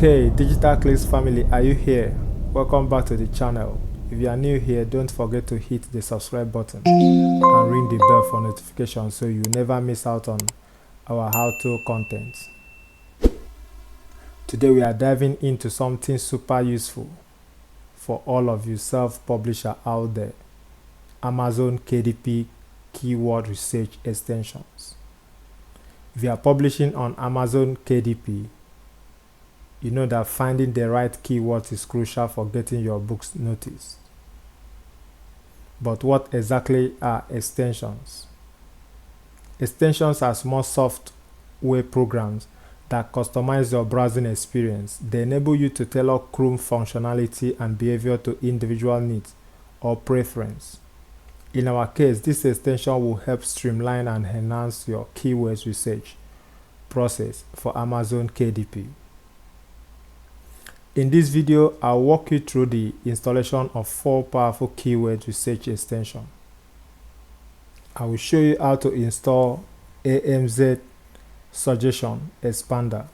Okay, Digital Clicks family, are you here? Welcome back to the channel. If you are new here, don't forget to hit the subscribe button and ring the bell for notifications so you never miss out on our how-to content. Today we are diving into something super useful for all of you self-publisher out there: Amazon KDP keyword research extensions. If you are publishing on Amazon KDP, you know that finding the right keywords is crucial for getting your books noticed. But what exactly are extensions? Extensions are small software programs that customize your browsing experience. They enable you to tailor Chrome functionality and behavior to individual needs or preference. In our case, this extension will help streamline and enhance your keywords research process for Amazon KDP. In this video, I'll walk you through the installation of 4 powerful keyword research extensions. I will show you how to install AMZ Suggestion Expander,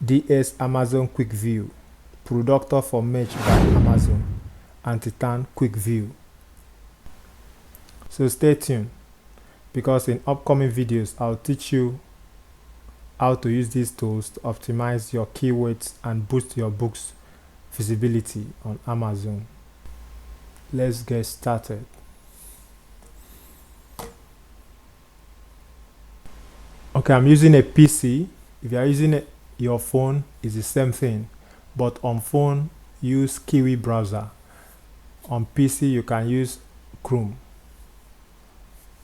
DS Amazon Quick View, Productor for Merch by Amazon, and Titan Quick View. So stay tuned, because in upcoming videos, I'll teach you how to use these tools to optimize your keywords and boost your book's visibility on Amazon. Let's get started. Okay, I'm using a PC. If you are using your phone, it's the same thing, but on phone, use Kiwi browser. On PC, you can use Chrome.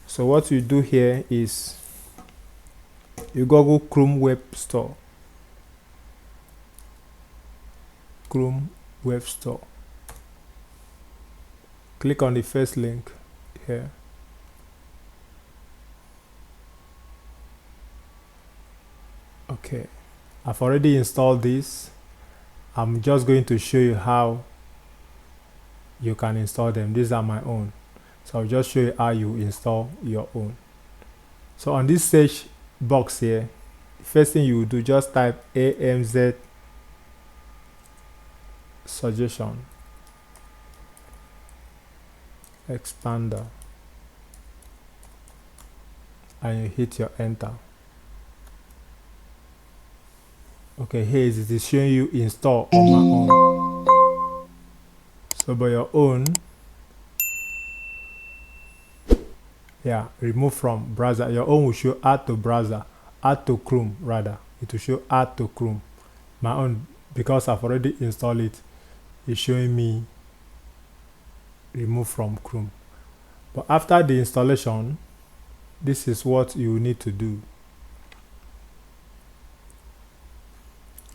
So what you do here is you Google Chrome Web Store. Chrome Web Store. Click on the first link here. Okay, I've already installed this. I'm just going to show you how you can install them. These are my own. So I'll just show you how you install your own. So on this search box here, first thing you will do, just type AMZ Suggestion Expander and you hit your enter. Okay, here it is showing you install on my own. So by your own, yeah, remove from browser. Your own will show add to browser, add to Chrome rather. It will show add to Chrome. My own, because I've already installed it, is showing me remove from Chrome. But after the installation, this is what you need to do.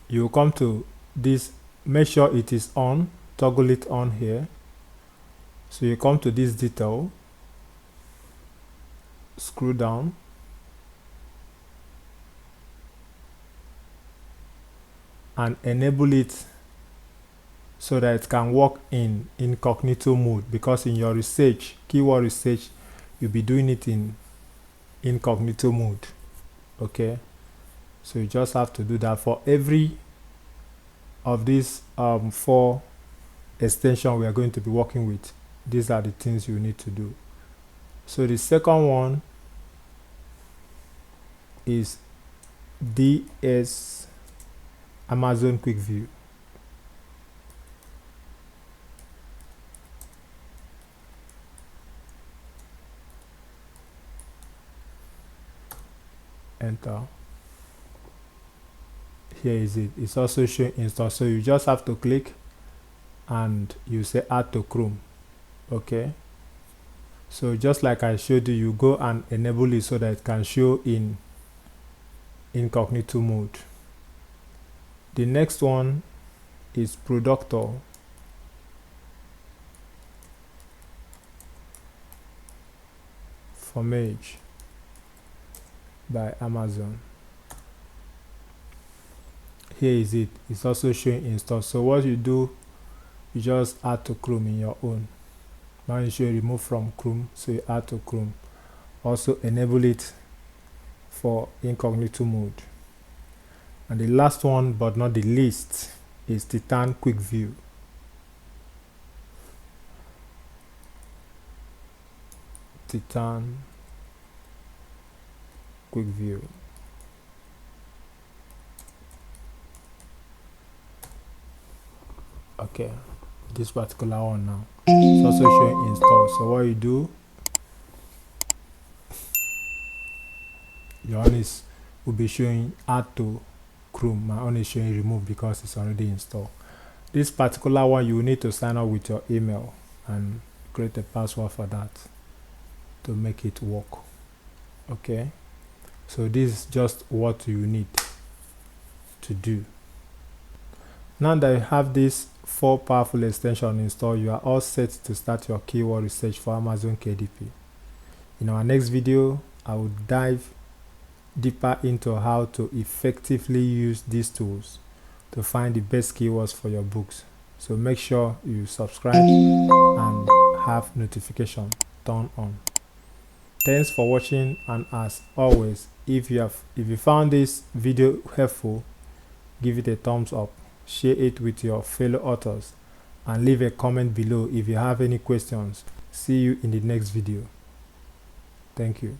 You will come to this, make sure it is on, toggle it on here. So you come to this detail, scroll down, and enable it so that it can work in incognito mode, because in your research, keyword research, you'll be doing it in incognito mode. Okay, so you just have to do that for every of these 4 extensions we are going to be working with. These are the things you need to do. So the second one is DS Amazon Quick View. Enter. Here is it. It's also showing install. So you just have to click and you say add to Chrome. Okay. So just like I showed you, you go and enable it so that it can show in incognito mode. The next one is Productor for Merch by Amazon. Here is it. It's also showing install. So what you do, you just add to Chrome in your own. Now you should remove from Chrome, so you add to Chrome. Also enable it for incognito mode. And the last one, but not the least, is Titan Quick View. Titan Quick View. Okay, this particular one now, it's also showing install. So what you do, your own will be showing add to Chrome. My own is showing remove because it's already installed. This particular one, you will need to sign up with your email and create a password for that to make it work. Okay, so this is just what you need to do. Now that you have this 4 powerful extensions installed, you are all set to start your keyword research for Amazon KDP. In our next video, I will dive deeper into how to effectively use these tools to find the best keywords for your books. So make sure you subscribe and have notification turned on. Thanks for watching, and as always, if you found this video helpful, give it a thumbs up, share it with your fellow authors, and leave a comment below if you have any questions. See you in the next video. Thank you.